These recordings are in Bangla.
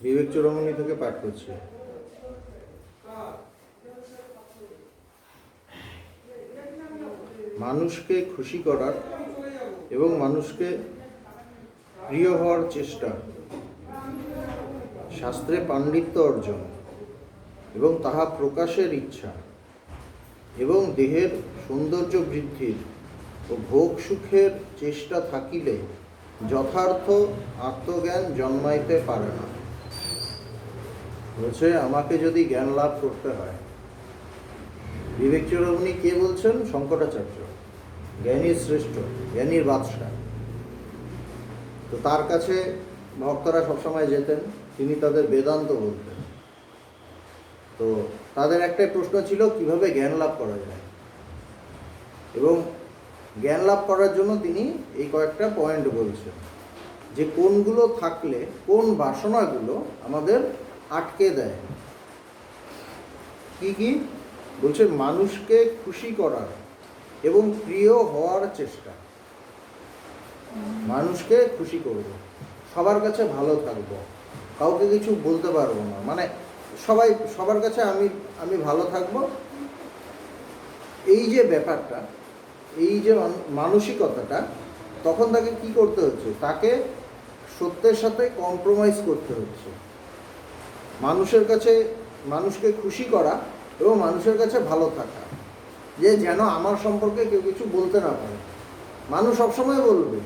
বিবেক চূড়ামণি থেকে পাঠ করছি। মানুষকে খুশি করার এবং মানুষকে প্রিয় হওয়ার চেষ্টা, শাস্ত্রে পাণ্ডিত্য অর্জন এবং তাহা প্রকাশের ইচ্ছা এবং দেহের সৌন্দর্য বৃদ্ধির ও ভোগ সুখের চেষ্টা থাকিলে যথার্থ আত্মজ্ঞান জন্মাইতে পারে না। বলছে আমাকে যদি জ্ঞান লাভ করতে হয়, বিবেক চূড়ামণি কে বলছেন? শঙ্করাচার্য, জ্ঞানীর শ্রেষ্ঠ, জ্ঞানীর বাদশাহ। তো তার কাছে ভক্তরা সবসময় যেতেন, তিনি তাদের বেদান্ত বলতেন। তো তাদের একটাই প্রশ্ন ছিল, কিভাবে জ্ঞান লাভ করা যায়। এবং জ্ঞান লাভ করার জন্য তিনি এই কয়েকটা পয়েন্ট বলছেন, যে কোনগুলো থাকলে, কোন বাসনাগুলো আমাদের আটকে দেয়। কি কি বলছে? মানুষকে খুশি করার এবং প্রিয় হওয়ার চেষ্টা। মানুষকে খুশি করব, সবার কাছে ভালো থাকবো, কাউকে কিছু বলতে পারবো না, মানে সবার কাছে আমি ভালো থাকবো। এই যে ব্যাপারটা, এই যে মানসিকতাটা, তখন তাকে কি করতে হচ্ছে? তাকে সত্যের সাথে কম্প্রোমাইজ করতে হচ্ছে। মানুষকে খুশি করা এবং মানুষের কাছে ভালো থাকা, যে যেন আমার সম্পর্কে কেউ কিছু বলতে না পারে। মানুষ সবসময় বলবে,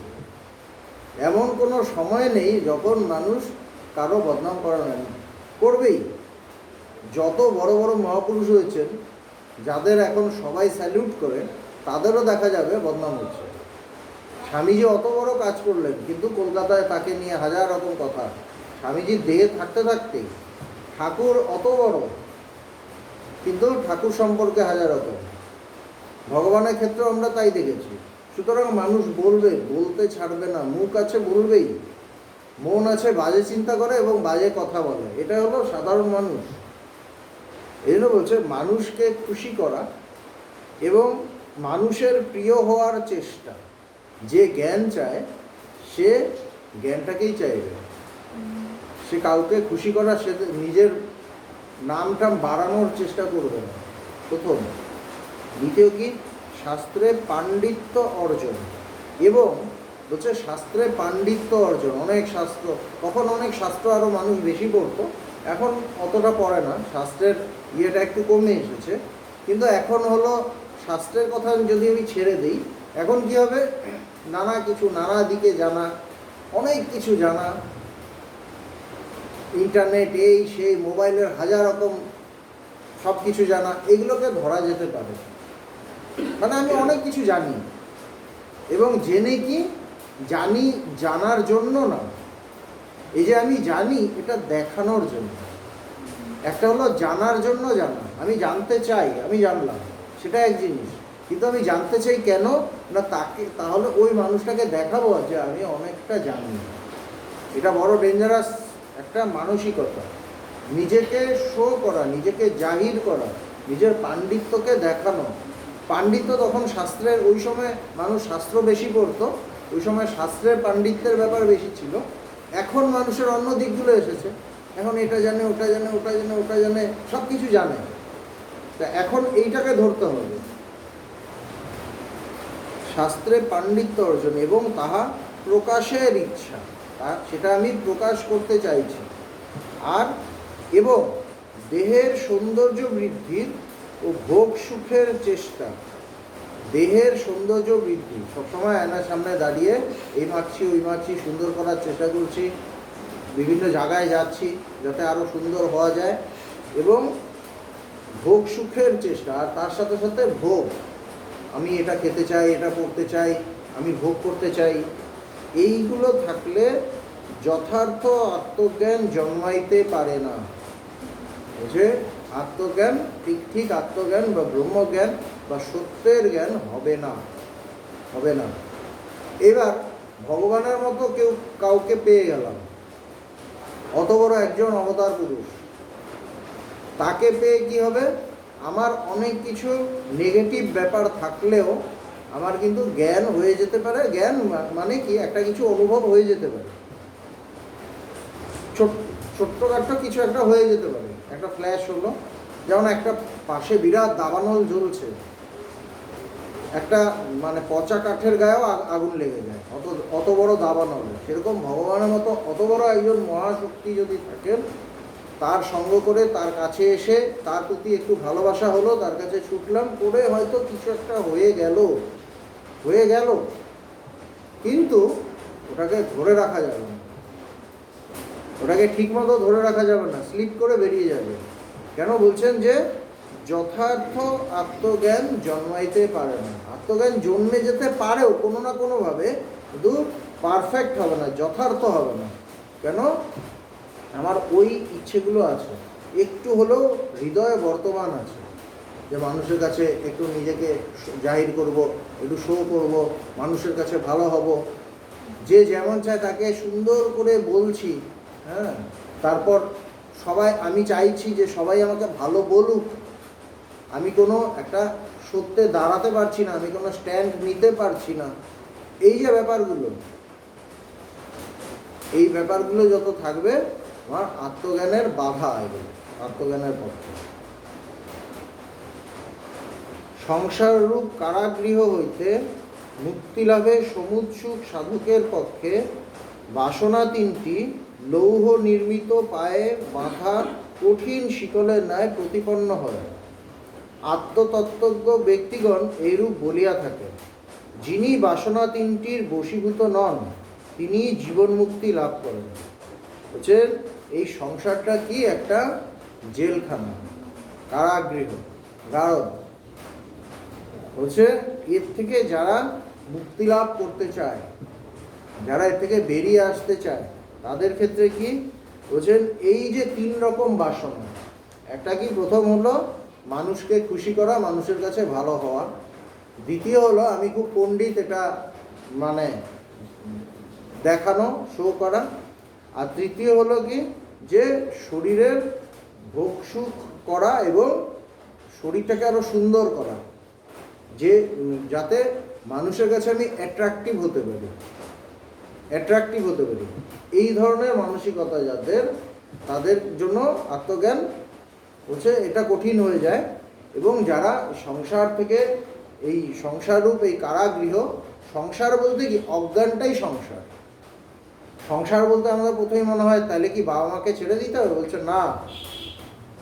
এমন কোনো সময় নেই যখন মানুষ কারো বদনাম করবেই। যত বড় বড় মহাপুরুষ হয়েছেন, যাদের এখন সবাই স্যালিউট করে, তাদেরও দেখা যাবে বদনাম হচ্ছে। স্বামীজি অত বড় কাজ করলেন, কিন্তু কলকাতায় তাকে নিয়ে হাজার রকম কথা। স্বামীজির দেহে থাকতে থাকতেই ঠাকুর অত বড়, কিন্তু ঠাকুর সম্পর্কে হাজার রকম। ভগবানের ক্ষেত্রেও আমরা তাই দেখেছি। সুতরাং মানুষ বলবে, বলতে ছাড়বে না, মুখ আছে বলবেই, মন আছে বাজে চিন্তা করে এবং বাজে কথা বলে। এটা হলো সাধারণ মানুষ। এই জন্য বলছে মানুষকে খুশি করা এবং মানুষের প্রিয় হওয়ার চেষ্টা। যে জ্ঞান চায় সে জ্ঞানটাকেই চাইবে, সে কাউকে খুশি করা, সে নিজের নামটা বাড়ানোর চেষ্টা করবে না, প্রথম। দ্বিতীয় কি? শাস্ত্রে পাণ্ডিত্য অর্জন। এবং বলছে শাস্ত্রে পাণ্ডিত্য অর্জন, অনেক শাস্ত্র, তখন অনেক শাস্ত্র আরও মানুষ বেশি পড়তো, এখন অতটা পড়ে না, শাস্ত্রের ইয়েটা একটু কমে এসেছে। কিন্তু এখন হলো শাস্ত্রের কথা যদি আমি ছেড়ে দিই, এখন কি হবে? নানা কিছু, নানা দিকে জানা, অনেক কিছু জানা, ইন্টারনেট, এই সেই, মোবাইলের হাজার রকম সব কিছু জানা, এগুলোকে ধরা যেতে পারে। মানে আমি অনেক কিছু জানি, এবং জেনে কি জানি, জানার জন্য না। এই যে আমি জানি, এটা দেখানোর জন্য। একটা হলো জানার জন্য জানা, আমি জানতে চাই, আমি জানলাম, সেটা এক জিনিস। কিন্তু আমি জানতে চাই কেন না, তাহলে ওই মানুষটাকে দেখাবো যে আমি অনেকটা জানি। এটা বড় ডেঞ্জারাস একটা মানসিকতা। নিজেকে শো করা, নিজেকে জাহির করা, নিজের পাণ্ডিত্যকে দেখানো। পাণ্ডিত্য তখন শাস্ত্রের, ওই সময় মানুষ শাস্ত্র বেশি পড়তো, ওই সময় শাস্ত্রের পাণ্ডিত্যের ব্যাপার বেশি ছিল। এখন মানুষের অন্য দিকগুলো এসেছে, এখন এটা জানে, ওটা জানে, ওটা জানে, ওটা জানে, সব কিছু জানে। তা এখন এইটাকে ধরতে হবে, শাস্ত্রে পাণ্ডিত্য অর্জন এবং তাহা প্রকাশের ইচ্ছা, সেটা আমি প্রকাশ করতে চাইছি। আর এবং দেহের সৌন্দর্য বৃদ্ধির ও ভোগ সুখের চেষ্টা। দেহের সৌন্দর্য বৃদ্ধি, সবসময় আয়নার সামনে দাঁড়িয়ে এই মাখছি, ওই মাখছি, সুন্দর করার চেষ্টা করছি, বিভিন্ন জায়গায় যাচ্ছি যাতে আরও সুন্দর হওয়া যায়। এবং ভোগ সুখের চেষ্টা, আর তার সাথে সাথে ভোগ, আমি এটা খেতে চাই, এটা পড়তে চাই, আমি ভোগ করতে চাই। এইগুলো থাকলে যথার্থ আত্মজ্ঞান জন্মাইতে পারে না। যে আত্মজ্ঞান, ঠিক আত্মজ্ঞান বা ব্রহ্মজ্ঞান বা সত্যের জ্ঞান হবে না। এবার ভগবানের মতো কাউকে পেয়ে গেলাম, অত বড় একজন অবতার পুরুষ, তাকে পেয়ে কি হবে? আমার অনেক কিছু নেগেটিভ ব্যাপার থাকলেও আমার কিন্তু জ্ঞান হয়ে যেতে পারে। জ্ঞান মানে কি? একটা কিছু অনুভব হয়ে যেতে পারে। ছোট্টখাট্ট কিছু একটা হয়ে যেতে পারে, একটা ফ্ল্যাশ হলো, যেমন একটা পাশে বিরাট দাবানল জ্বলছে, একটা মানে পচা কাঠের গায়েও আগুন লেগে যায়, অত অত বড় দাবানল। সেরকম ভগবানের মতো অত বড় একজন মহাশক্তি যদি থাকেন, তার সঙ্গ করে তার কাছে এসে তার প্রতি একটু ভালোবাসা হলো, তার কাছে ছুটলাম, করে হয়তো কিছু একটা হয়ে গেল, কিন্তু ওটাকে ধরে রাখা যাবে না, ওটাকে ঠিকমতো ধরে রাখা যাবে না, স্লিপ করে বেরিয়ে যাবে। কেন বলছেন যে যথার্থ আত্মজ্ঞান জন্মাইতে পারে না। আত্মজ্ঞান জন্মে যেতে পারেও কোনো না কোনোভাবে, কিন্তু পারফেক্ট হবে না, যথার্থ হবে না। কেন? আমার ওই ইচ্ছেগুলো আছে, একটু হলেও হৃদয়ে বর্তমান আছে, যে মানুষের কাছে একটু নিজেকে জাহির করব, একটু শো করব, মানুষের কাছে ভালো হব, যে যেমন চায় তাকে সুন্দর করে বলছি, হ্যাঁ, তারপর সবাই, আমি চাইছি যে সবাই আমাকে ভালো বলুক, আমি কোনো একটা সত্যে দাঁড়াতে পারছি না, আমি কোনো স্ট্যান্ড নিতে পারছি না, এই যে ব্যাপারগুলো যত থাকবে, আমার আত্মজ্ঞানের বাধা এগুলো, আত্মজ্ঞানের পক্ষে। সংসার রূপ কারাগৃহ হইতে মুক্তি লাভে সমুৎসুক সাধকের পক্ষে বাসনা তিনটি লৌহ নির্মিত পায়ে বাঁধা কঠিন শিকলের ন্যায় প্রতিপন্ন হয়। আত্মতত্ত্বজ্ঞ ব্যক্তিগণ এইরূপ বলিয়া থাকে, যিনি বাসনা তিনটির বশীভূত নন, তিনি জীবন মুক্তি লাভ করেন। হচ্ছে এই সংসারটা কি? একটা জেলখানা, কারাগৃহ, গারদ। হচ্ছে এর থেকে যারা মুক্তি লাভ করতে চায়, যারা এর থেকে বেরিয়ে আসতে চায়, তাদের ক্ষেত্রে কি বলছেন? এই যে 3 রকম বাসনা, একটা কি, প্রথম হলো মানুষকে খুশি করা, মানুষের কাছে ভালো হওয়া। দ্বিতীয় হলো আমি খুব পণ্ডিত, এটা মানে দেখানো, শো করা। আর তৃতীয় হলো কি, যে শরীরের ভোগ সুখ করা এবং শরীরটাকে আরো সুন্দর করা, যে যাতে মানুষের কাছে আমি অ্যাট্রাক্টিভ হতে পারি। এই ধরনের মানসিকতা যাদের, তাদের জন্য আত্মজ্ঞান হচ্ছে এটা কঠিন হয়ে যায়। এবং যারা সংসার থেকে, এই সংসাররূপ এই কারাগৃহ, সংসার বলতে কি, অজ্ঞানটাই সংসার। সংসার বলতে আমাদের প্রথমেই মনে হয় তাহলে কি বাবা মাকে ছেড়ে দিতে হবে? বলছে না,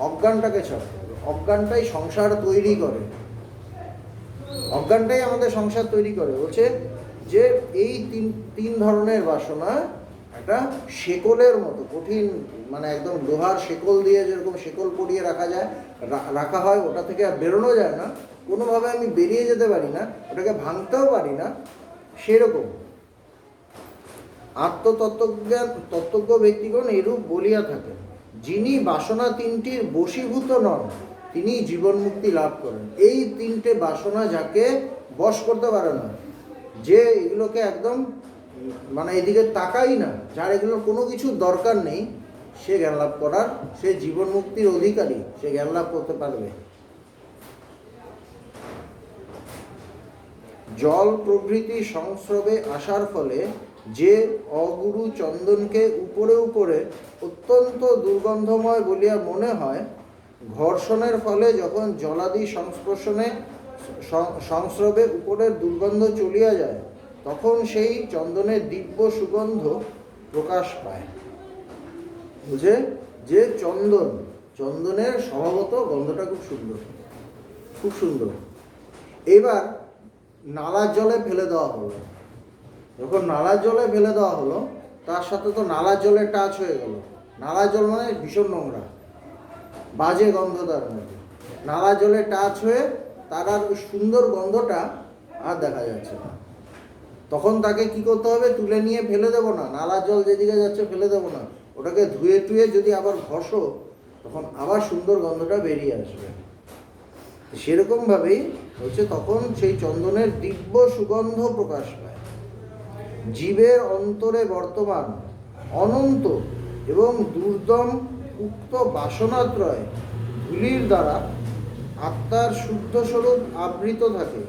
অজ্ঞানটাকে ছাড়তে হবে। অজ্ঞানটাই সংসার তৈরি করে, অজ্ঞানটাই আমাদের সংসার তৈরি করে। বলছে যে এই তিন ধরনের বাসনা একটা শেকলের মতো কঠিন, মানে একদম লোহার শেকল দিয়ে যেরকম শেকল পরিয়ে রাখা হয়, ওটা থেকে আর বেরোনো যায় না, কোনোভাবে আমি বেরিয়ে যেতে পারি না, ওটাকে ভাঙতেও পারি না, সেরকম তত্ত্বজ্ঞ ব্যক্তিগণ এরূপ বলিয়া থাকেন, যিনি বাসনা তিনটির বশীভূত নন, তিনি জীবন মুক্তি লাভ করেন। এই 3টে বাসনা যাকে বশ করতে পারে না, যে এগুলোকে একদম মানে এদিকে তাকাই না, যার এগুলোর কোনো কিছু দরকার নেই, সে জ্ঞান লাভ করার, সে জীবন মুক্তির অধিকারী, সে জ্ঞান লাভ করতে পারবে। জল প্রভৃতি সংস্রবে আসার ফলে যে অগুরু চন্দনকে উপরে অত্যন্ত দুর্গন্ধময় বলিয়া মনে হয়, ঘর্ষণের ফলে যখন জলাদি সংস্রবে উপরের দুর্গন্ধ চলিয়া যায়, তখন সেই চন্দনের দিব্য সুগন্ধ প্রকাশ পায়। বুঝে যে চন্দনের স্বভাবত গন্ধটা খুব সুন্দর। এবার নালার জলে ফেলে দেওয়া হলো, যখন নালার জলে ফেলে দেওয়া হলো, তার সাথে তো নালার জলে টাচ হয়ে গেল। নালার জল মানে ভীষণ নোংরা, বাজে গন্ধ তার মধ্যে। নালার জলে টাচ হয়ে তার আর সুন্দর গন্ধটা আর দেখা যাচ্ছে না। তখন তাকে কি করতে হবে? তুলে নিয়ে ফেলে দেবো না, নালার জল যেদিকে যাচ্ছে ফেলে দেবো না, ওটাকে ধুয়ে টুয়ে যদি আবার ঘষো, তখন আবার সুন্দর গন্ধটা বেরিয়ে আসবে। সেরকমভাবেই হচ্ছে তখন সেই চন্দনের দিব্য সুগন্ধ প্রকাশ পায়। জীবের অন্তরে বর্তমান অনন্ত এবং দুর্দম উক্ত বাসনাত্রয় ধূলির দ্বারা আত্মার শুদ্ধ স্বরূপ আবৃত থাকে।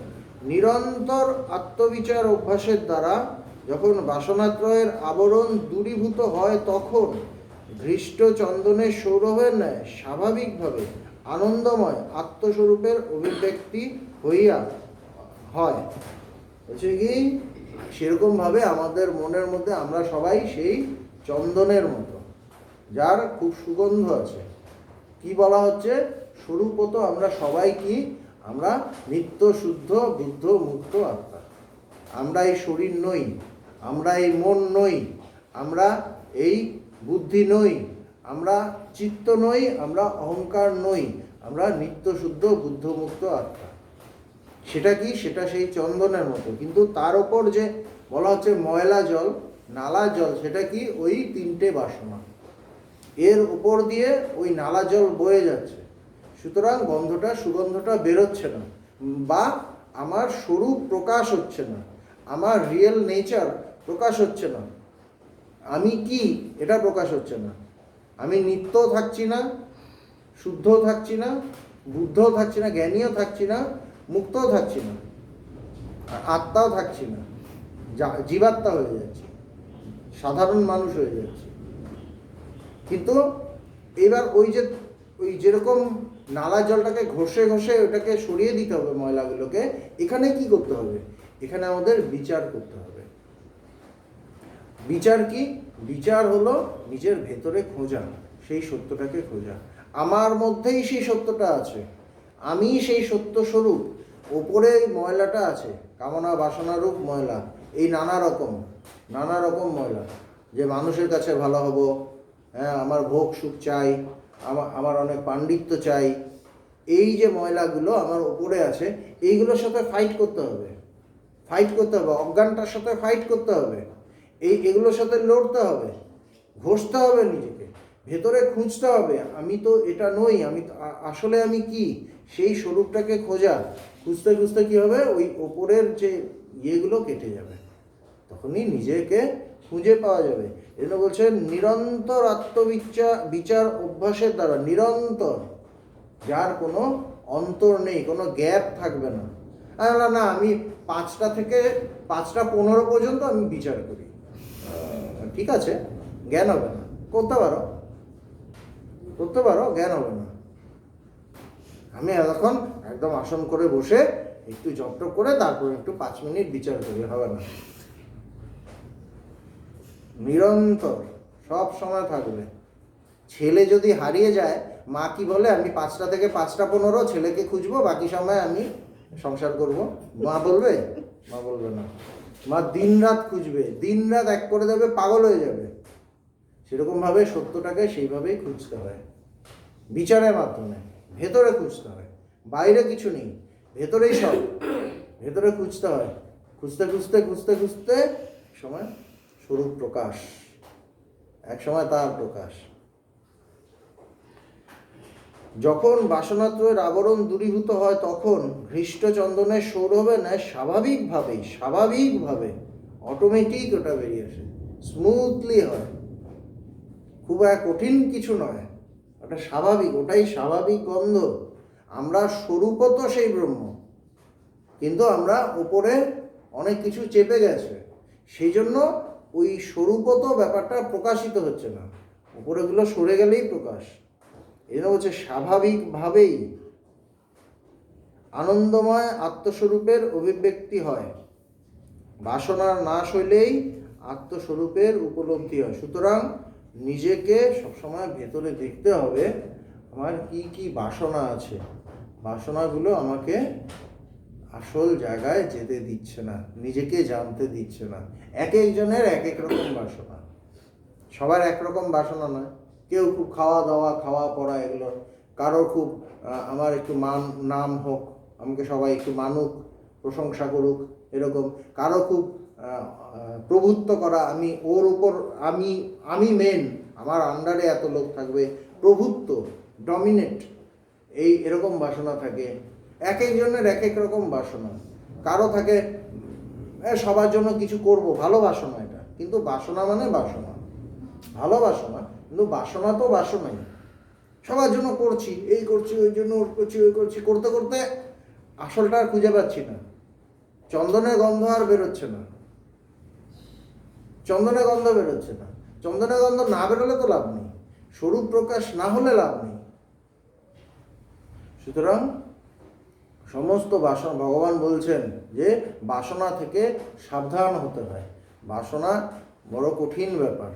নিরন্তর আত্মবিচার অভ্যাসের দ্বারা যখন বাসনাত্রয়ের আবরণ দূরীভূত হয়, তখন ঘৃষ্ট চন্দনের সৌরভের ন্যায় স্বাভাবিকভাবে আনন্দময় আত্মস্বরূপের অভিব্যক্তি হইয়া হয়। হচ্ছে কি, সেরকমভাবে আমাদের মনের মধ্যে আমরা সবাই সেই চন্দনের মতো, যার খুব সুগন্ধ আছে। কি বলা হচ্ছে? স্বরূপত আমরা সবাই কি? আমরা নিত্য শুদ্ধ বুদ্ধ মুক্ত আত্মা। আমরা এই শরীর নই, আমরা এই মন নই, আমরা এই বুদ্ধি নই, আমরা চিত্ত নই, আমরা অহংকার নই, আমরা নিত্য শুদ্ধ বুদ্ধ মুক্ত আত্মা। সেটা কি? সেটা সেই চন্দনের মতো। কিন্তু তার ওপর যে বলা হচ্ছে ময়লা জল, নালা জল, সেটা কি? ওই তিনটে বাসনা, এর উপর দিয়ে ওই নালা জল বয়ে যাচ্ছে। সুতরাং গন্ধটা, সুগন্ধটা বেরোচ্ছে না, বা আমার স্বরূপ প্রকাশ হচ্ছে না, আমার রিয়েল নেচার প্রকাশ হচ্ছে না, আমি কি এটা প্রকাশ হচ্ছে না। আমি নিত্যও থাকছি না, শুদ্ধও থাকছি না, বুদ্ধও থাকছি না, জ্ঞানীও থাকছি না, মুক্তও থাকছি না, আত্মাও থাকছি না, জীবাত্মা হয়ে যাচ্ছি, সাধারণ মানুষ হয়ে যাচ্ছি। কিন্তু এবার ওই যেরকম নালা জলটাকে ঘষে ঘষে ওটাকে সরিয়ে দিতে হবে ময়লাগুলোকে, এখানে কি করতে হবে? এখানে আমাদের বিচার করতে হবে। বিচার কি? বিচার হলো নিজের ভেতরে খোঁজা, সেই সত্যটাকে খোঁজা। আমার মধ্যেই সেই সত্যটা আছে, আমি সেই সত্য স্বরূপ। ওপরে ময়লাটা আছে, কামনা বাসনারূপ ময়লা, এই নানা রকম ময়লা, যে মানুষের কাছে ভালো হব, হ্যাঁ, আমার ভোগ সুখ চাই, আমার অনেক পাণ্ডিত্য চাই, এই যে ময়লাগুলো আমার ওপরে আছে, এইগুলোর সাথে ফাইট করতে হবে। অজ্ঞানটার সাথে ফাইট করতে হবে, এগুলোর সাথে লড়তে হবে, ঘষতে হবে নিজেকে, ভেতরে খুঁজতে হবে। আমি তো এটা নই, আমি আসলে আমি কি? সেই স্বরূপটাকে খোঁজা, খুঁজতে খুঁজতে কী হবে? ওই ওপরের যে ইয়েগুলো কেটে যাবে, তখনই নিজেকে খুঁজে পাওয়া যাবে। এজন্য বলছে নিরন্তর বিচার অভ্যাসের দ্বারা, নিরন্তর, যার কোনো অন্তর নেই, কোনো গ্যাপ থাকবে না। না, আমি 5টা থেকে 5:15 পর্যন্ত আমি বিচার করি, ঠিক আছে, জ্ঞান হবে না। করতে পারো, জ্ঞান হবে না। আমি এতক্ষণ একদম আসন করে বসে একটু জপ করে তারপর একটু 5 মিনিট বিচার করি, হবে না। নিরন্তর সব সময় থাকবে। ছেলে যদি হারিয়ে যায়, মা কি বলে? আমি 5টা থেকে 5:15 ছেলেকে খুঁজবো, বাকি সময় আমি সংসার করব। মা বলবে? মা বলবে না। মা দিন রাত খুঁজবে, দিন রাত এক করে দেবে, পাগল হয়ে যাবে। সেরকমভাবে সত্যটাকে সেইভাবেই খুঁজতে হয়, বিচারের মাধ্যমে। ভেতরে খুঁজতে হয়, বাইরে কিছু নেই, ভেতরেই সব। ভেতরে খুঁজতে হয়, খুঁজতে সময় স্বরূপ প্রকাশ, এক সময় তার প্রকাশ। যখন বাসনাত্রয়ের আবরণ দূরীভূত হয়, তখন ঘৃষ্ট চন্দনের সৌরভে নেয় স্বাভাবিকভাবে অটোমেটিক ওটা বেরিয়ে আসে, স্মুথলি হয়, খুব এক কঠিন কিছু নয়, ওটা স্বাভাবিক, ওটাই স্বাভাবিক গন্ধ। আমরা স্বরূপত সেই ব্রহ্ম, কিন্তু আমরা ওপরে অনেক কিছু চেপে গেছে, সেই জন্য ওই স্বরূপত ব্যাপারটা প্রকাশিত হচ্ছে না, উপরেগুলো সরে গেলেই প্রকাশ। এটা হচ্ছে স্বাভাবিকভাবেই আনন্দময় আত্মস্বরূপের অভিব্যক্তি হয়। বাসনার নাশ হইলেই আত্মস্বরূপের উপলব্ধি হয়। সুতরাং নিজেকে সবসময় ভেতরে দেখতে হবে, আমার কি কি বাসনা আছে। বাসনাগুলো আমাকে আসল জায়গায় যেতে দিচ্ছে না, নিজেকে জানতে দিচ্ছে না। এক একজনের এক এক রকম বাসনা, সবার একরকম বাসনা নয়। কেউ খুব খাওয়া দাওয়া, খাওয়া পড়া, এগুলো। কারো খুব আমার একটু নাম হোক, আমাকে সবাই একটু মানুক, প্রশংসা করুক, এরকম। কারো খুব প্রভুত্ব করা, আমি ওর উপর, আমি মেন, আমার আন্ডারে এত লোক থাকবে, প্রভুত্ব, ডমিনেট, এরকম বাসনা থাকে। এক একজনের এক এক রকম বাসনা। কারো থাকে সবার জন্য কিছু করব, ভালো বাসনা এটা, কিন্তু বাসনা মানে বাসনা, ভালো বাসনা, কিন্তু বাসনা তো বাসনাই। সবার জন্য করছি, এই করছি, ওই জন্য ওর করছি, ওই করছি, করতে করতে আসলটা আর খুঁজে পাচ্ছি না। চন্দনের গন্ধ আর বেরোচ্ছে না, চন্দনের গন্ধ না বেরোলে তো লাভ নেই। স্বরূপ প্রকাশ না হলে লাভ নেই। সুতরাং সমস্ত বাসনা, ভগবান বলছেন যে বাসনা থেকে সাবধান হতে হয়। বাসনা বড় কঠিন ব্যাপার।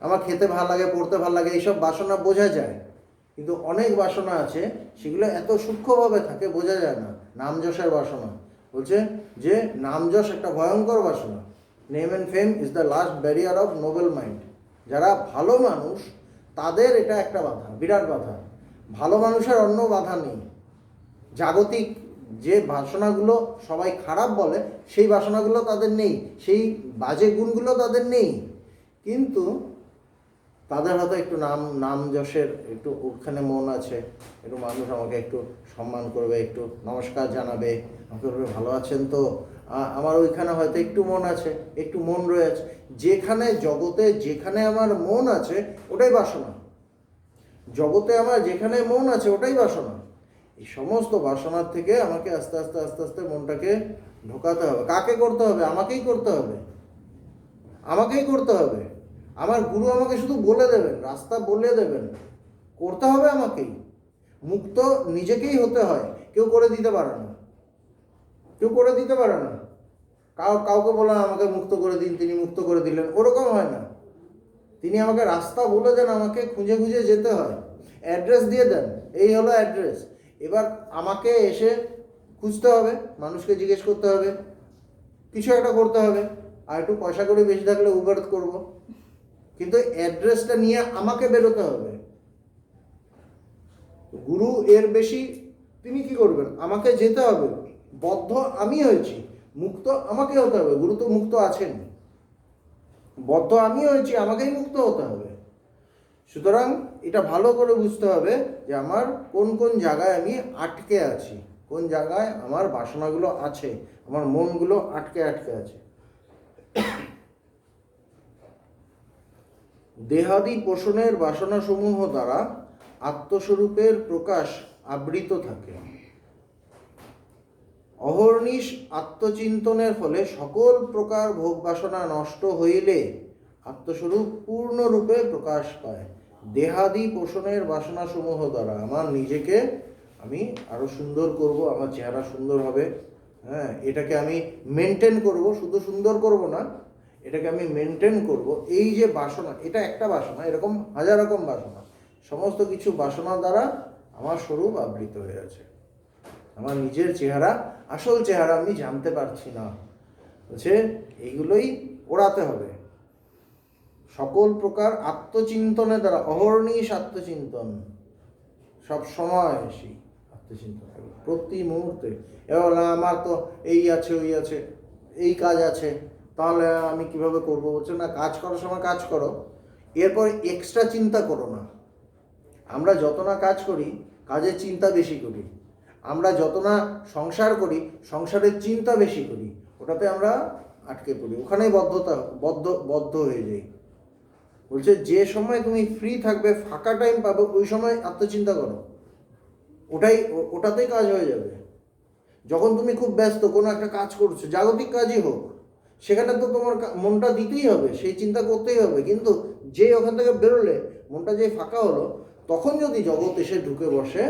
আমার খেতে ভাল লাগে, পড়তে ভাল লাগে, এইসব বাসনা বোঝা যায়, কিন্তু অনেক বাসনা আছে সেগুলো এত সূক্ষ্মভাবে থাকে বোঝা যায় না। নাম যশের বাসনা বলছে যে নাম যশ একটা ভয়ঙ্কর বাসনা। Name and fame is the last barrier of Nobel mind. যারা ভালো মানুষ তাদের এটা একটা বাধা, বিরাট বাধা। ভালো মানুষের অন্য বাধা নেই। জাগতিক যে বাসনাগুলো সবাই খারাপ বলে সেই বাসনাগুলো তাদের নেই, সেই বাজে গুণগুলো তাদের নেই, কিন্তু তাদের হয়তো একটু নাম যশের একটু ওখানে মন আছে, একটু মানুষ আমাকে একটু সম্মান করবে, একটু নমস্কার জানাবে, আমাকে বলবে ভালো আছেন তো, আমার ওইখানে হয়তো একটু মন আছে, একটু মন রয়েছে। যেখানে জগতে যেখানে আমার মন আছে ওটাই বাসনা। জগতে আমার যেখানে মন আছে ওটাই বাসনা। এই সমস্ত বাসনার থেকে আমাকে আস্তে আস্তে আস্তে আস্তে মনটাকে ঢোকাতে হবে। কাকে করতে হবে? আমাকেই করতে হবে, আমাকেই করতে হবে। আমার গুরু আমাকে শুধু বলে দেবেন, রাস্তা বলে দেবেন, করতে হবে আমাকেই। মুক্ত নিজেকেই হতে হয়, কেউ করে দিতে পারে না, কেউ করে দিতে পারে না। কাউকে বলা আমাকে মুক্ত করে দিন, তিনি মুক্ত করে দিলেন, ওরকম হয় না। তিনি আমাকে রাস্তা বলে দেন, আমাকে খুঁজে খুঁজে যেতে হয়, অ্যাড্রেস দিয়ে দেন, এই হলো অ্যাড্রেস। এবার আমাকে এসে খুঁজতে হবে, মানুষকে জিজ্ঞেস করতে হবে, কিছু একটা করতে হবে। আর একটু পয়সা করে বেশি থাকলে উবার করব, কিন্তু অ্যাড্রেসটা নিয়ে আমাকে বেরোতে হবে। গুরু এর বেশি তিনি কি করবেন? আমাকে যেতে হবে। বদ্ধ আমি হয়েছি, মুক্ত আমাকে হতে হবে। গুরু তো মুক্ত আছেন, বদ্ধ আমি হয়েছি, আমাকেই মুক্ত হতে হবে। সুতরাং এটা ভালো করে বুঝতে হবে যে আমার কোন কোন জায়গায় আমি আটকে আছি, কোন জায়গায় আমার বাসনাগুলো আছে, আমার মনগুলো আটকে আটকে আছে। দেহাদি পোষণের বাসনাসমূহ দ্বারা আত্মস্বরূপের প্রকাশ আবৃত থাকে। অহর্নিশ আত্মচিন্তনের ফলে সকল প্রকার ভোগ বাসনা নষ্ট হইলে আত্মস্বরূপ পূর্ণরূপে প্রকাশ পায়। দেহাদি পোষণের বাসনাসমূহ দ্বারা আমার নিজেকে আমি আরো সুন্দর করব, আমার চেহারা সুন্দর হবে, হ্যাঁ, এটাকে আমি মেনটেন করব, শুধু সুন্দর করব না, এটাকে আমি মেনটেন করব। এই যে বাসনা, এটা একটা বাসনা, এরকম হাজার রকম বাসনা, সমস্ত কিছু বাসনা দ্বারা আমার স্বরূপ আবৃত হয়ে আছে। আমার নিজের চেহারা, আসল চেহারা আমি জানতে পারছি না, বলছে এইগুলোই ওড়াতে হবে। সকল প্রকার আত্মচিন্তনের দ্বারা, অহর্নিশ আত্মচিন্তন, সব সময় সেই আত্মচিন্তন প্রতি মুহূর্তে। এবার আমার তো এই আছে, ওই আছে, এই কাজ আছে, তাহলে আমি কিভাবে করবো? বলছে না, কাজ করার সময় কাজ করো, এরপর এক্সট্রা চিন্তা করো না। আমরা যত না কাজ করি কাজের চিন্তা বেশি করি, আমরা যত না সংসার করি সংসারের চিন্তা বেশি করি, ওটাতে আমরা আটকে পড়ি, ওখানেই বদ্ধ হয়ে যাই। বলছে যে সময় তুমি ফ্রি থাকবে, ফাঁকা টাইম পাবে, ওই সময় আত্মচিন্তা করো, ওটাতেই কাজ হয়ে যাবে। যখন তুমি খুব ব্যস্ত কোনো একটা কাজ করছো, জাগতিক কাজই হোক, সেখানে তো তোমার মনটা দিতেই হবে, সেই চিন্তা করতেই হবে। কিন্তু যে ওখান থেকে বেরোলে, মনটা যে ফাঁকা হলো, তখন যদি জগৎ এসে ঢুকে বসে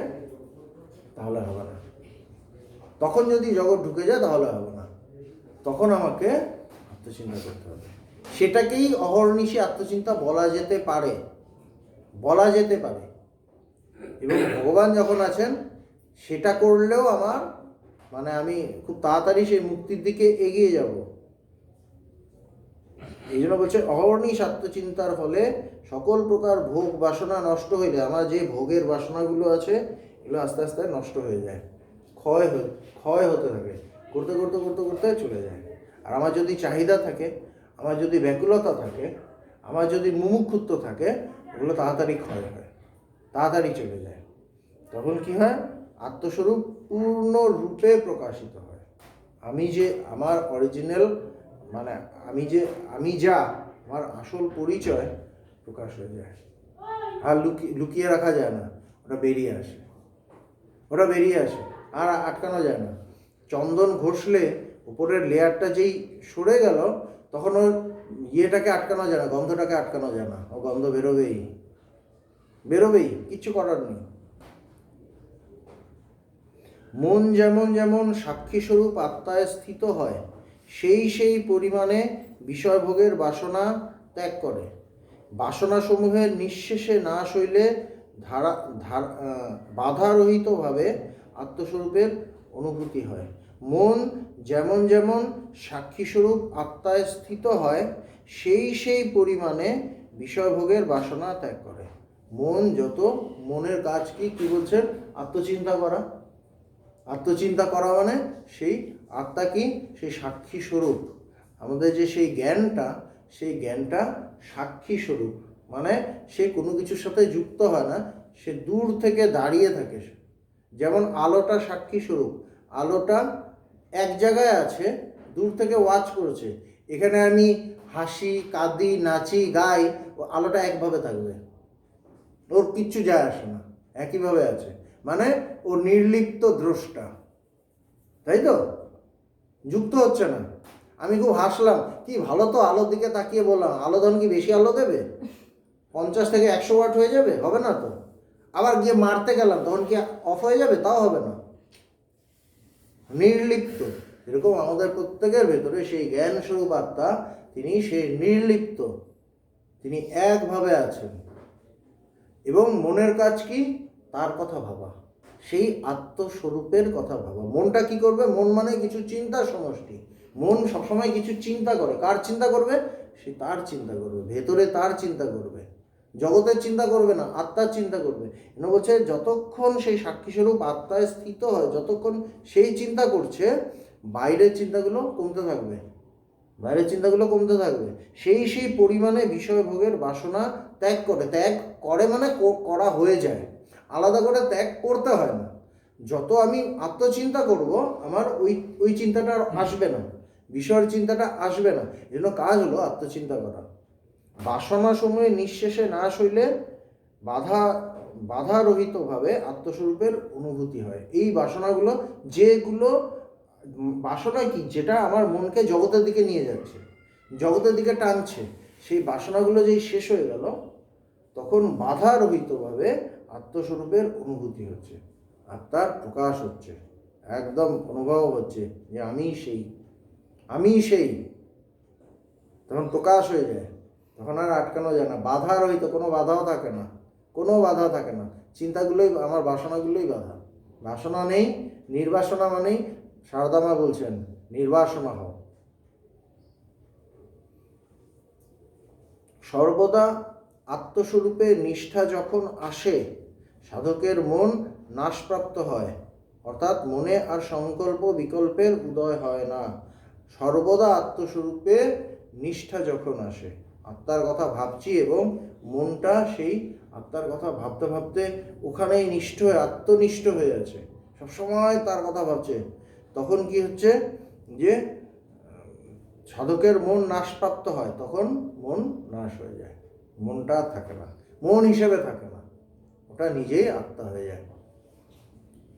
তাহলে হবে না। তখন যদি জগৎ ঢুকে যায় তাহলে হবে না, তখন আমাকে আত্মচিন্তা করতে হবে। সেটাকেই অহর্নিশি আত্মচিন্তা বলা যেতে পারে, বলা যেতে পারে। এবং ভগবান যখন আছেন সেটা করলেও আমার মানে আমি খুব তাড়াতাড়ি সেই মুক্তির দিকে এগিয়ে যাব। এই জন্য বলছে অহর্নিশ আত্মচিন্তার ফলে সকল প্রকার ভোগ বাসনা নষ্ট হইলে, আমার যে ভোগের বাসনাগুলো আছে এগুলো আস্তে আস্তে নষ্ট হয়ে যায়, ক্ষয় হতে থাকে, করতে করতে করতে করতে চলে যায়। আর আমার যদি চাহিদা থাকে, আমার যদি ব্যাকুলতা থাকে, আমার যদি মুমুক্ষুত্ব থাকে, ওগুলো তাড়াতাড়ি ক্ষয় হয়, তাড়াতাড়ি চলে যায়। তখন কি হয়? আত্মস্বরূপ পূর্ণরূপে প্রকাশিত হয়। আমি যে আমার অরিজিনাল, মানে আমি যা আমার আসল পরিচয় প্রকাশ হয়ে যায়। আর লুকিয়ে রাখা যায় না, ওটা বেরিয়ে আসে, ওটা বেরিয়ে আসে, আর আটকানো যায় না। চন্দন ঘষলে উপরের লেয়ারটা যেই সরে গেল, তখন ওর ইয়েটাকে আটকানো যায় না, গন্ধটাকে আটকানো যায় না, ও গন্ধ বেরোবেই। বেরোবেই, কিচ্ছু করার নেই। মন যেমন যেমন সাক্ষীস্বরূপ আত্মায় স্থিত হয়, সেই সেই পরিমাণে বিষয়ভোগের বাসনা ত্যাগ করে। বাসনাসমূহের নিঃশেষে নাশ হইলে বাধারহিতভাবে আত্মস্বরূপের অনুভূতি হয়। মন যেমন যেমন সাক্ষীস্বরূপ আত্মায় স্থিত হয়, সেই সেই পরিমাণে বিষয়ভোগের বাসনা ত্যাগ করে। মন যত, মনের কাজ কি বলছেন? আত্মচিন্তা করা। আত্মচিন্তা করা মানে সেই আত্মা কি? সেই সাক্ষী স্বরূপ। আমাদের যে সেই জ্ঞানটা সাক্ষী স্বরূপ, মানে সে কোনো কিছুর সাথে যুক্ত হয় না, সে দূর থেকে দাঁড়িয়ে থাকে। যেমন আলোটা সাক্ষী স্বরূপ, আলোটা এক জায়গায় আছে, দূর থেকে ওয়াচ করছে। এখানে আমি হাসি, কাঁদি, নাচি, গাই, ও আলোটা একভাবে থাকবে, ওর কিচ্ছু যায় আসে না, একইভাবে আছে। মানে ও নির্লিপ্ত দ্রষ্টা, তাই তো? যুক্ত হচ্ছে না। আমি খুব হাসলাম, কি ভালো তো, আলোর দিকে তাকিয়ে বললাম, আলো তখন কি বেশি আলো দেবে? 50 থেকে 100 ওয়াট হয়ে যাবে? হবে না তো। আবার গিয়ে মারতে গেলাম, তখন কি অফ হয়ে যাবে? তাও হবে না। নির্লিপ্ত। এরকম আমাদের প্রত্যেকের ভেতরে সেই জ্ঞান স্বরূপ আত্মা, তিনি সেই নির্লিপ্ত, তিনি একভাবে আছেন। এবং মনের কাজ কি? তার কথা ভাবা, সেই আত্মস্বরূপের কথা ভাবা। মনটা কি করবে? মন মানে কিছু চিন্তার সমষ্টি। মন সবসময় কিছু চিন্তা করে। কার চিন্তা করবে? সে তার চিন্তা করবে, ভেতরে তার চিন্তা করবে, জগতের চিন্তা করবে না, আত্মার চিন্তা করবে। এনে বলছে যতক্ষণ সেই সাক্ষীস্বরূপ আত্মায় স্থিত হয়, যতক্ষণ সেই চিন্তা করছে, বাইরের চিন্তাগুলো কমতে থাকবে, বাইরের চিন্তাগুলো কমতে থাকবে। সেই সেই পরিমাণে বিষয়ভোগের বাসনা ত্যাগ করে। ত্যাগ করে মানে করা হয়ে যায়, আলাদা করে ত্যাগ করতে হয় না। যত আমি আত্মচিন্তা করব, আমার ওই চিন্তাটা আসবে না, বিষয়ের চিন্তাটা আসবে না। এই জন্য কাজ হলো আত্মচিন্তা করা। বাসনা সময়ে নিঃশেষে নাশ হইলে বাধারহিতভাবে আত্মস্বরূপের অনুভূতি হয়। এই বাসনাগুলো, যেগুলো বাসনা কি? যেটা আমার মনকে জগতের দিকে নিয়ে যাচ্ছে, জগতের দিকে টানছে, সেই বাসনাগুলো যেই শেষ হয়ে গেল, তখন বাধারহিতভাবে আত্মস্বরূপের অনুভূতি হচ্ছে, আত্মার প্রকাশ হচ্ছে, একদম অনুভব হচ্ছে যে আমি সেই। তখন প্রকাশ হয়ে যায়, তখন আর আটকানো যায় না। বাধারহিত, কোনো বাধাও থাকে না, কোনো বাধা থাকে না। চিন্তাগুলোই, আমার বাসনাগুলোই বাধা। বাসনা নেই, নির্বাসনা মানেই, সারদা মা বলছেন, নির্বাসনা হও। সর্বদা আত্মস্বরূপে নিষ্ঠা যখন আসে, সাধকের মন নাশপ্রাপ্ত হয়, অর্থাৎ মনে আর সংকল্প বিকল্পের উদয় হয় না। সর্বদা আত্মস্বরূপে নিষ্ঠা যখন আসে, আত্মার কথা ভাবছি এবং মনটা সেই আত্মার কথা ভাবতে ভাবতে ওখানেই নিষ্ঠ হয়ে, আত্মনিষ্ঠ হয়ে আছে, সবসময় তার কথা ভাবছে, তখন কি হচ্ছে? যে সাধকের মন নাশপ্রাপ্ত হয়, তখন মন নাশ হয়ে যায়, মনটা থাকে না, মন হিসেবে থাকে না, ওটা নিজেই আত্মা হয়ে যায়।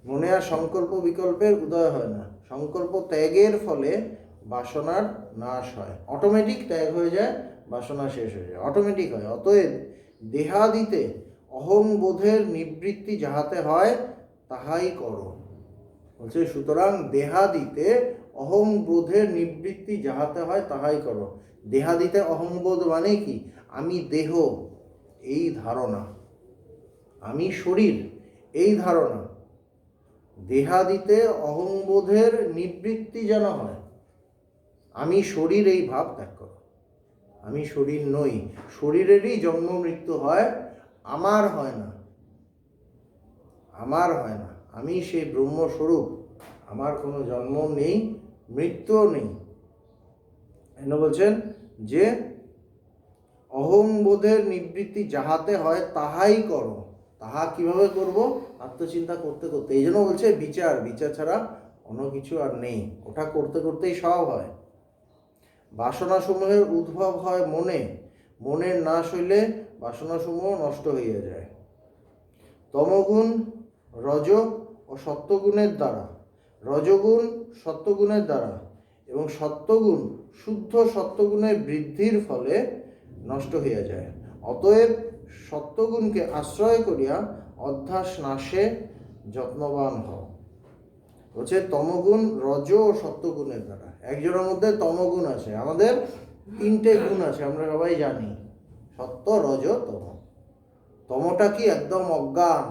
মনে আর সংকল্প বিকল্পের উদয় হয় না। সংকল্প ত্যাগের ফলে বাসনার নাশ হয়, অটোমেটিক ত্যাগ হয়ে যায়, বাসনা শেষ হয়ে যায়, অটোমেটিক হয়। অতএব দেহাদিতে অহং বোধের নিবৃত্তি যাহাতে হয় তাহাই করো। বলছে সুতরাং দেহাদিতে অহং বোধের নিবৃত্তি যাহাতে হয় তাহাই করো। দেহাদিতে অহংবোধ মানে কি? আমি দেহ, এই ধারণা, আমি শরীর, এই ধারণা। দেহাদিতে অহংবোধের নিবৃত্তি যেন হয়, আমি শরীর, এই ভাব ত্যাগ করো। আমি শরীর নই, শরীরেরই জন্ম মৃত্যু হয়, আমার হয় না, আমার হয় না। আমি সেই ব্রহ্মস্বরূপ, আমার কোনো জন্ম নেই, মৃত্যুও নেই। এন বলছেন যে অহংবোধের নিবৃত্তি যাহাতে হয় তাহাই করো। তাহা কিভাবে করব? আত্মচিন্তা করতে করতে। এই জন্য বলছে বিচার, বিচার ছাড়া অন্য কিছু আর নেই, ওটা করতে করতেই সব হয়। বাসনাসমূহের উদ্ভব হয় মনে, মনের নাশ হইলে বাসনাসমূহ নষ্ট হইয়া যায়। তমগুণ, রজ ও সত্যগুণের দ্বারা, রজগুণ সত্যগুণের দ্বারা এবং সত্যগুণ শুদ্ধ সত্যগুণের বৃদ্ধির ফলে নষ্ট হইয়া যায়। অতএব সত্যগুণকে আশ্রয় করিয়া অধ্যাস নাশে যত্নবান হও। বলছে তমগুণ, রজ ও সত্যগুণের দ্বারা। একজনের মধ্যে তমগুণ আছে। আমাদের 3টে গুণ আছে, আমরা সবাই জানি, সত্য, রজ, তম। তমটা কি? একদম অজ্ঞান,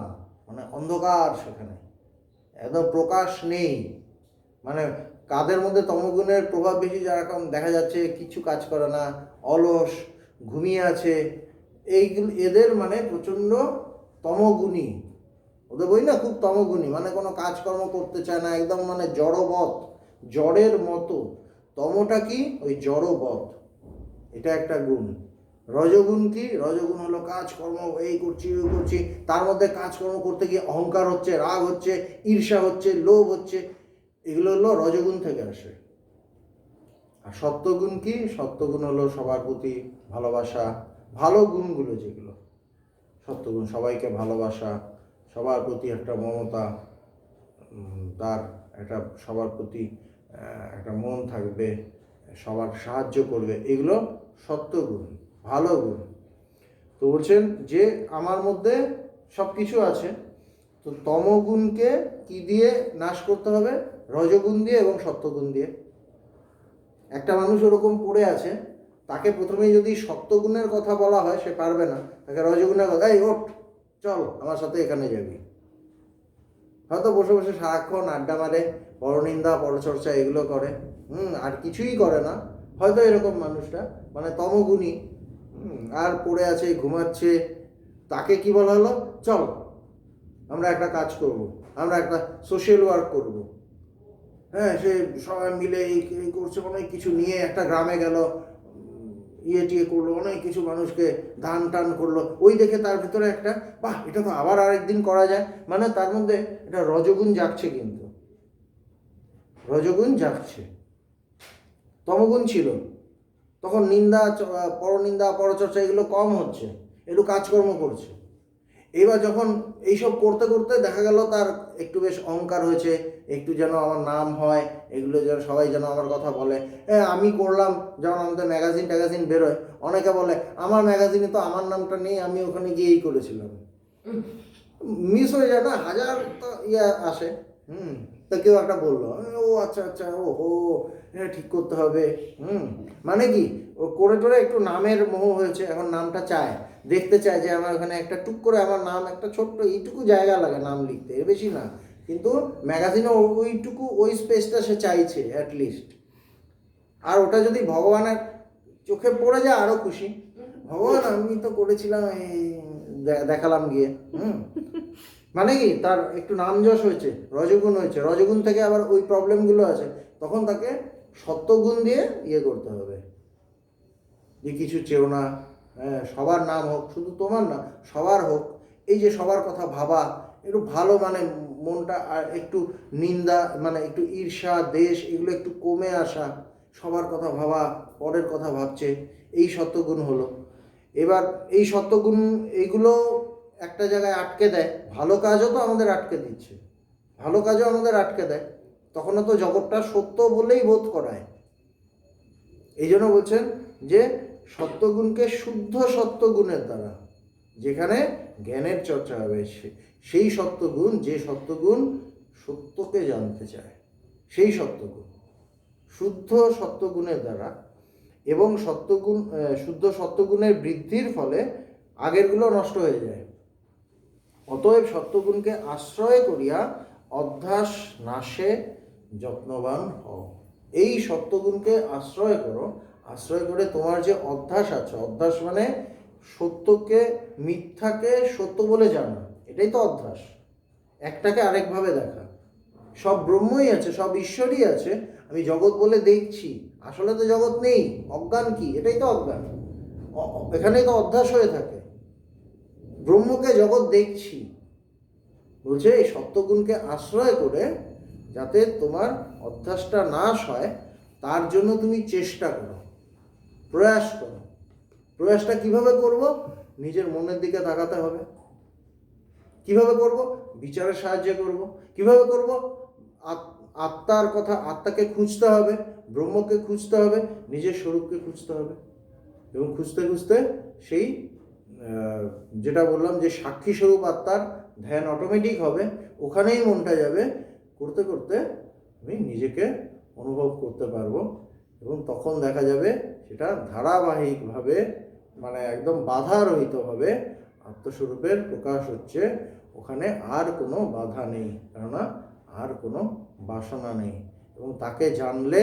মানে অন্ধকার, সেখানে একদম প্রকাশ নেই। মানে কাদের মধ্যে তমগুণের প্রভাব বেশি? যারা এখন দেখা যাচ্ছে কিছু কাজ করে না, অলস, ঘুমিয়ে আছে, এইগুলো এদের মানে প্রচণ্ড তমগুণী। ওদের বই না খুব তমগুণী, মানে কোনো কাজকর্ম করতে চায় না, একদম মানে জড়বৎ, জড়ের মতো। তমটা কি? ওই জড়বৎ, এটা একটা গুণ। রজগুণ কি? রজগুণ হলো কাজকর্ম, এই করছি ওই করছি, তার মধ্যে কাজকর্ম করতে গিয়ে অহংকার হচ্ছে, রাগ হচ্ছে, ঈর্ষা হচ্ছে, লোভ হচ্ছে, এগুলো হলো রজগুণ থেকে আসে। আর সত্যগুণ কি? সত্যগুণ হলো সবার প্রতি ভালোবাসা, ভালো গুণগুলো যেগুলো সত্যগুণ, সবাইকে ভালোবাসা, সবার প্রতি একটা মমতা, তার একটা সবার প্রতি একটা মন থাকবে, সবার সাহায্য করবে, এগুলো সত্যগুণ, ভালো গুণ। তো বলছেন যে আমার মধ্যে সব কিছু আছে, তো তমগুণকে কি দিয়ে নাশ করতে হবে? রজগুণ দিয়ে এবং সত্যগুণ দিয়ে। একটা মানুষ ওরকম পড়ে আছে, তাকে প্রথমেই যদি সত্যগুণের কথা বলা হয় সে পারবে না, তাকে রজগুণের কথা, এই ওঠ, চল আমার সাথে এখানে যাবি। হয়তো বসে বসে সারাক্ষণ আড্ডা মারে, পরনিন্দা পরচর্চা এগুলো করে, আর কিছুই করে না, হয়তো এরকম মানুষটা মানে তমগুণী, আর পড়ে আছে, ঘুমাচ্ছে। তাকে কি বলা হলো? চল আমরা একটা কাজ করব, আমরা একটা সোশ্যাল ওয়ার্ক করব। হ্যাঁ, সে সবাই মিলে এই করছে, অনেক কিছু নিয়ে একটা গ্রামে গেল, টিয়ে করলো, অনেক কিছু মানুষকে দান টান করলো। ওই দেখে তার ভিতরে একটা, বাহ, এটা তো আবার আরেকদিন করা যায়, মানে তার মধ্যে এটা রজগুণ জাগছে। কিন্তু রজগুণ জাগছে। তমগুণ ছিল তখন নিন্দা, পরনিন্দা পরচর্চা এগুলো কম হচ্ছে, একটু কাজকর্ম করছে। এবার যখন এইসব করতে করতে দেখা গেল তার একটু বেশ অহংকার হয়েছে, একটু যেন আমার নাম হয়, এগুলো যেন সবাই যেন আমার কথা বলে। আমি করলাম, যেমন আমাদের ম্যাগাজিন ট্যাগাজিন বেরোয়, অনেকে বলে আমার ম্যাগাজিনে তো আমার নামটা নেই, আমি ওখানে গিয়েই করেছিলাম। মিস হয়ে যায় না, হাজার তো আসে। তা কেউ একটা বললো, ও আচ্ছা আচ্ছা, ও হো, হ্যাঁ ঠিক করতে হবে। মানে কি, ও করে টোরে একটু নামের মোহ হয়েছে, এখন নামটা চায়, দেখতে চায় যে আমার ওখানে একটা টুক করে আমার নাম, একটা ছোট্ট এইটুকু জায়গা লাগে নাম লিখতে, এর বেশি না, কিন্তু ম্যাগাজিনে ওইটুকু ওই স্পেসটা সে চাইছে অ্যাটলিস্ট। আর ওটা যদি ভগবানের চোখে পড়ে যায় আরও খুশি, ভগবান আমি তো করেছিলাম, এই দেখালাম গিয়ে। মানে কি, তার একটু নাম যশ হয়েছে, রজগুণ হয়েছে, রজগুণ থেকে আবার ওই প্রবলেমগুলো আছে, তখন তাকে সত্যগুণ দিয়ে করতে হবে, যে কিছু চেও না, হ্যাঁ সবার নাম হোক, শুধু তোমার না সবার হোক, এই যে সবার কথা ভাবা, একটু ভালো, মানে মনটা আর একটু নিন্দা, মানে একটু ঈর্ষা দেশ এগুলো একটু কমে আসা, সবার কথা ভাবা, পরের কথা ভাবছে, এই সত্যগুণ হলো। এবার এই সত্যগুণ এইগুলো একটা জায়গায় আটকে দেয়, ভালো কাজও তো আমাদের আটকে দিচ্ছে, ভালো কাজও আমাদের আটকে দেয়, তখনও তো জগৎটা সত্য বলেই বোধ করায়। এই জন্য বলছেন যে সত্যগুণকে শুদ্ধ সত্যগুণের দ্বারা, যেখানে জ্ঞানের চর্চা হবে, সেই সত্যগুণ, যে সত্যগুণ সত্যকে জানতে চায়, সেই সত্যগুণ শুদ্ধ সত্যগুণের দ্বারা, এবং সত্যগুণ, শুদ্ধ সত্যগুণের বৃদ্ধির ফলে আগেরগুলো নষ্ট হয়ে যায়। অতএব সত্যগুণকে আশ্রয় করিয়া অধ্যাস নাশে যত্নবান হও। এই সত্যগুণকে আশ্রয় করো, আশ্রয় করে তোমার যে অধ্যাস আছে, অধ্যাস মানে সত্যকে, মিথ্যাকে সত্য বলে জানা, এটাই তো অধ্যাস। একটাকে আরেকভাবে দেখা, সব ব্রহ্মই আছে, সব ঈশ্বরই আছে, আমি জগৎ বলে দেখছি, আসলে তো জগৎ নেই, অজ্ঞান কি, এটাই তো অজ্ঞান, এখানেই তো অধ্যাস হয়ে থাকে। ব্রহ্মকে জগৎ দেখছি, বলছে এই সত্যগুণকে আশ্রয় করে যাতে তোমার অধ্যাসটা নাশ হয়, তার জন্য তুমি চেষ্টা করো, প্রয়াস করো। প্রয়াসটা কিভাবে করব? নিজের মনের দিকে তাকাতে হবে। কিভাবে করব? বিচারের সাহায্যে করব। কিভাবে করব? আত্মার কথা, আত্মাকে খুঁজতে হবে, ব্রহ্মকে খুঁজতে হবে, নিজের স্বরূপকে খুঁজতে হবে, এবং খুঁজতে খুঁজতে সেই যেটা বললাম যে সাক্ষী স্বরূপ আত্মার ধ্যান অটোমেটিক হবে, ওখানেই মনটা যাবে, করতে করতে আমি নিজেকে অনুভব করতে পারবো এবং তখন দেখা যাবে সেটা ধারাবাহিকভাবে মানে একদম বাধারহিতভাবে আত্মস্বরূপের প্রকাশ হচ্ছে। ওখানে আর কোনো বাধা নেই, কেননা আর কোনো বাসনা নেই। এবং তাকে জানলে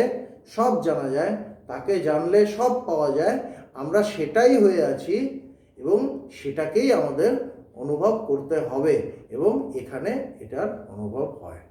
সব জানা যায়, তাকে জানলে সব পাওয়া যায়। আমরা সেটাই হয়ে আছি এবং সেটাকেই আমাদের অনুভব করতে হবে এবং এখানে এটার অনুভব হয়।